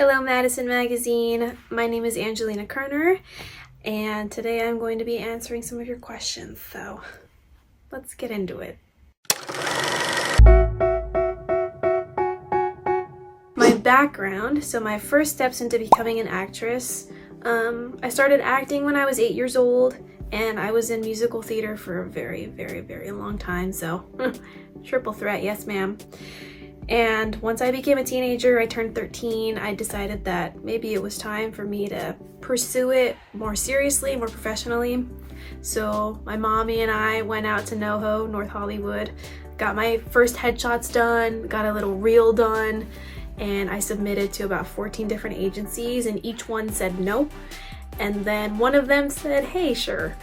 Hello Madison Magazine, my name is Angelina Koerner, and today I'm going to be answering some of your questions, so let's get into it. My background, so my first steps into becoming an actress, I started acting when I was 8 years old, and I was in musical theater for a very, very, very long time, so triple threat, yes ma'am. And once I became a teenager, I turned 13, I decided that maybe it was time for me to pursue it more seriously, more professionally. So my mommy and I went out to NoHo, North Hollywood, got my first headshots done, got a little reel done, and I submitted to about 14 different agencies, and each one said no. And then one of them said, hey, sure.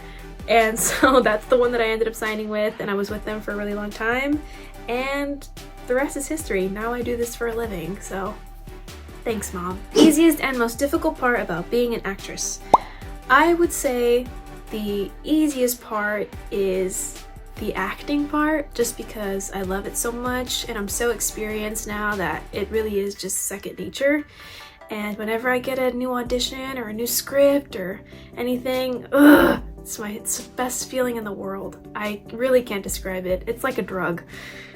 And so that's the one that I ended up signing with, and I was with them for a really long time. And the rest is history. Now I do this for a living, so thanks, Mom. Easiest and most difficult part about being an actress. I would say the easiest part is the acting part, just because I love it so much and I'm so experienced now that it really is just second nature. And whenever I get a new audition or a new script or anything, it's the best feeling in the world. I really can't describe it. It's like a drug.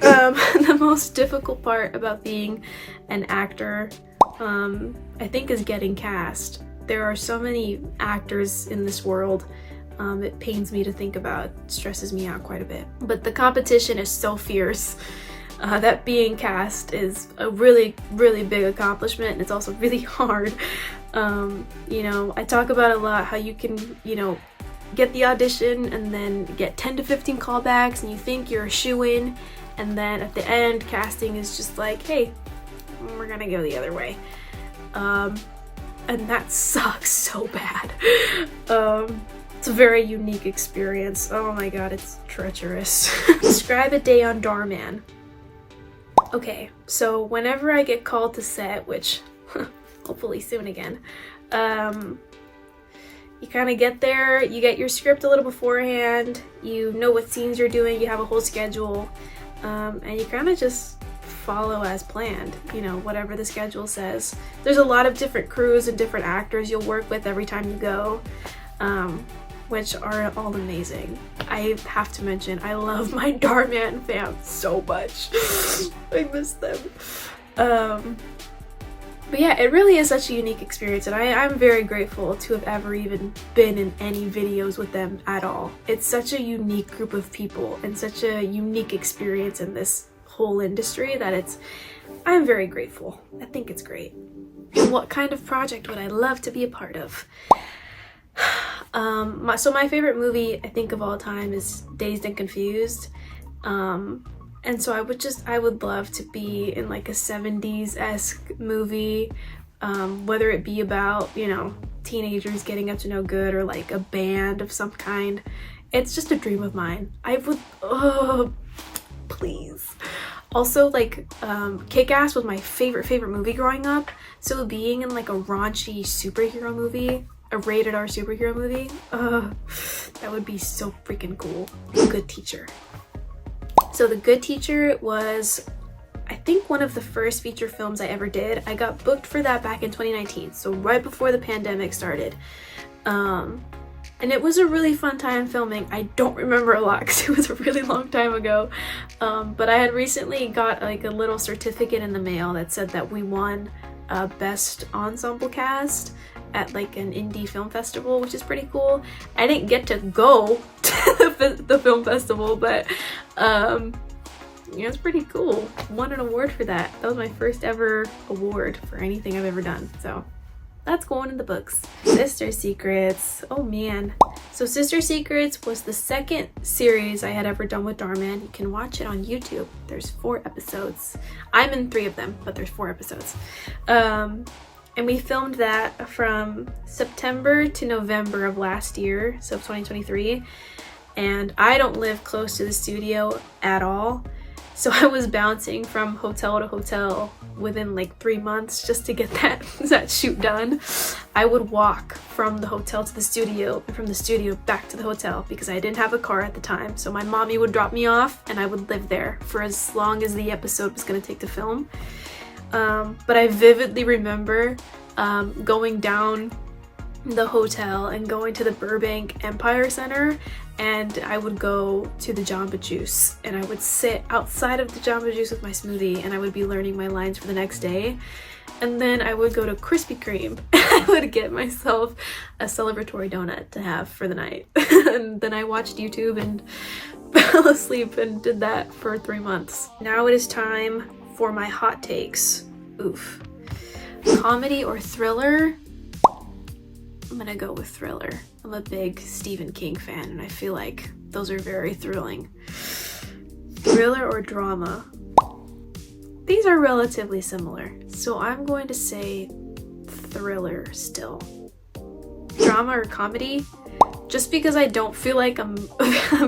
The most difficult part about being an actor, I think, is getting cast. There are so many actors in this world. It pains me to think about. It stresses me out quite a bit. But the competition is so fierce that being cast is a really, really big accomplishment, and it's also really hard. You know, I talk about a lot how you can, get the audition and then get 10 to 15 callbacks and you think you're a shoo-in, and then at the end casting is just like, hey, we're gonna go the other way. And that sucks so bad. It's a very unique experience. Oh my god, it's treacherous. Describe a day on Darman. Okay, so whenever I get called to set, which hopefully soon again, you kind of get there, you get your script a little beforehand, you know what scenes you're doing, you have a whole schedule, and you kind of just follow as planned, whatever the schedule says. There's a lot of different crews and different actors you'll work with every time you go, which are all amazing. I have to mention, I love my Darman fans so much. I miss them. But yeah, it really is such a unique experience, and I'm very grateful to have ever even been in any videos with them at all. It's such a unique group of people and such a unique experience in this whole industry that I'm very grateful. I think it's great. What kind of project would I love to be a part of? So my favorite movie, I think, of all time is Dazed and Confused. And so I would love to be in like a 70s-esque movie, whether it be about, teenagers getting up to no good or like a band of some kind. It's just a dream of mine. I would, please. Also, like, Kick-Ass was my favorite movie growing up, so being in like a raunchy superhero movie, a rated R superhero movie, that would be so freaking cool. Good Teacher. So The Good Teacher was, I think, one of the first feature films I ever did. I got booked for that back in 2019, so right before the pandemic started. And it was a really fun time filming. I don't remember a lot because it was a really long time ago. But I had recently got like a little certificate in the mail that said that we won Best Ensemble Cast at like an indie film festival, which is pretty cool. I didn't get to go to the film festival, but it's pretty cool. Won an award for that. That was my first ever award for anything I've ever done, so that's going in the books. Sister Secrets. Oh man. So Sister Secrets was the second series I had ever done with Darman. You can watch it on YouTube. There's 4 episodes. I'm in 3 of them, but there's 4 episodes. And we filmed that from September to November of last year, so 2023. And I don't live close to the studio at all. So I was bouncing from hotel to hotel within like 3 months just to get that shoot done. I would walk from the hotel to the studio and from the studio back to the hotel because I didn't have a car at the time. So my mommy would drop me off and I would live there for as long as the episode was going to take to film. but I vividly remember going down the hotel and going to the Burbank Empire Center, and I would go to the Jamba Juice and I would sit outside of the Jamba Juice with my smoothie and I would be learning my lines for the next day. And then I would go to Krispy Kreme and I would get myself a celebratory donut to have for the night. And then I watched YouTube and fell asleep and did that for 3 months. Now it is time for my hot takes. Oof. Comedy or thriller? I'm gonna go with thriller. I'm a big Stephen King fan and I feel like those are very thrilling. Thriller or drama? These are relatively similar, so I'm going to say thriller still. Drama or comedy? Just because I don't feel like I'm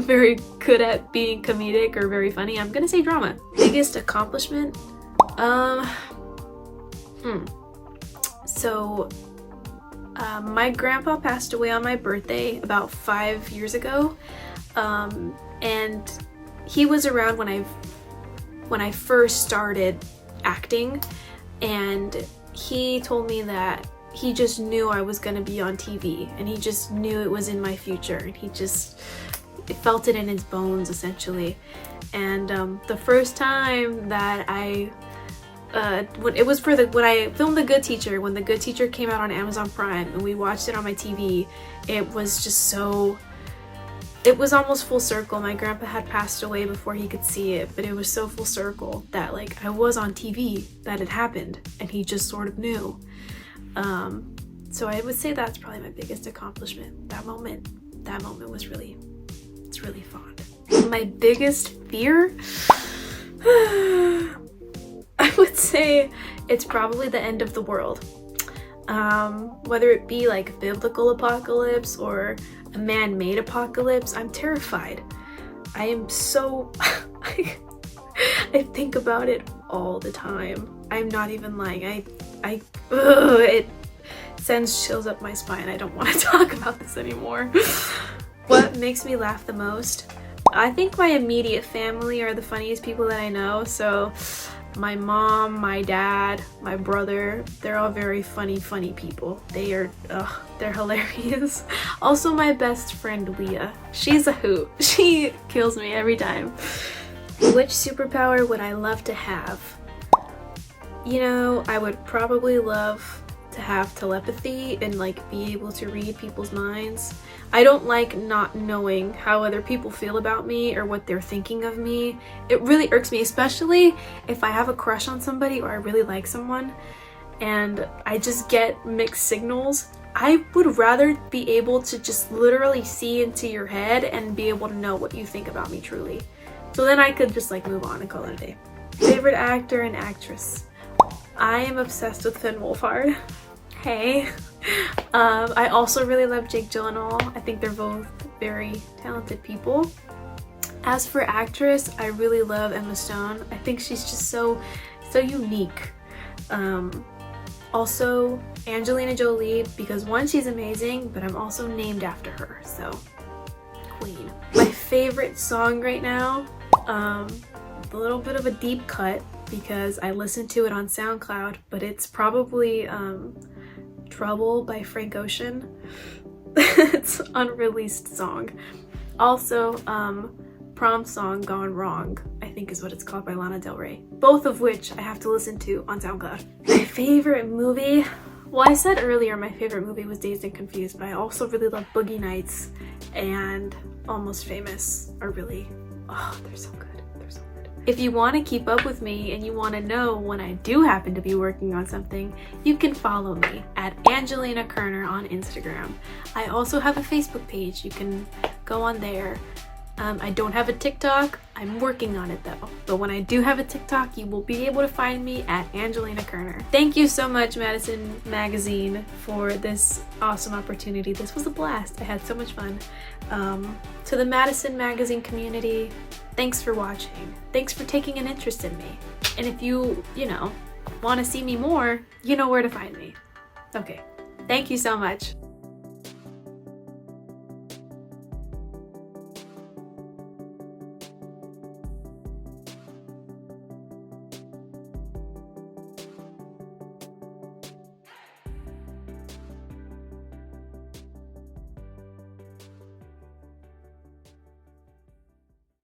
very good at being comedic or very funny, I'm gonna say drama. Biggest accomplishment? So my grandpa passed away on my birthday about 5 years ago, and he was around when I first started acting, and he told me that he just knew I was gonna be on TV, and he just knew it was in my future, and he just felt it in his bones essentially. And the first time that when I filmed The Good Teacher, when The Good Teacher came out on Amazon Prime and we watched it on my TV, it was just so, it was almost full circle. My grandpa had passed away before he could see it, but it was so full circle that like I was on TV, that it happened, and he just sort of knew. So I would say that's probably my biggest accomplishment. That moment was really, it's really fond. My biggest fear? I would say it's probably the end of the world. Whether it be like biblical apocalypse or a man-made apocalypse, I'm terrified. I am so, I think about it all the time. I'm not even lying. It sends chills up my spine. I don't want to talk about this anymore. What makes me laugh the most? I think my immediate family are the funniest people that I know. So my mom, my dad, my brother, they're all very funny people. They're hilarious. Also my best friend Leah. She's a hoot. She kills me every time. Which superpower would I love to have? You know, I would probably love to have telepathy and like be able to read people's minds. I don't like not knowing how other people feel about me or what they're thinking of me. It really irks me, especially if I have a crush on somebody or I really like someone and I just get mixed signals. I would rather be able to just literally see into your head and be able to know what you think about me truly. So then I could just like move on and call it a day. Favorite actor and actress? I am obsessed with Finn Wolfhard. Hey. I also really love Jake Gyllenhaal. I think they're both very talented people. As for actress, I really love Emma Stone. I think she's just so unique. Also Angelina Jolie, because one, she's amazing, but I'm also named after her, so queen. My favorite song right now, a little bit of a deep cut because I listened to it on SoundCloud, but it's probably Trouble by Frank Ocean. It's an unreleased song. Also, Prom Song Gone Wrong, I think is what it's called, by Lana Del Rey. Both of which I have to listen to on SoundCloud. My favorite movie? Well, I said earlier my favorite movie was Dazed and Confused, but I also really love Boogie Nights and Almost Famous are really, oh, they're so good. They're so good. If you want to keep up with me and you want to know when I do happen to be working on something, you can follow me at Angelina Koerner on Instagram. I also have a Facebook page. You can go on there. I don't have a TikTok. I'm working on it though. But when I do have a TikTok, you will be able to find me at Angelina Koerner. Thank you so much, Madison Magazine, for this awesome opportunity. This was a blast. I had so much fun. To the Madison Magazine community, thanks for watching. Thanks for taking an interest in me. And if you want to see me more, you know where to find me. Okay, thank you so much.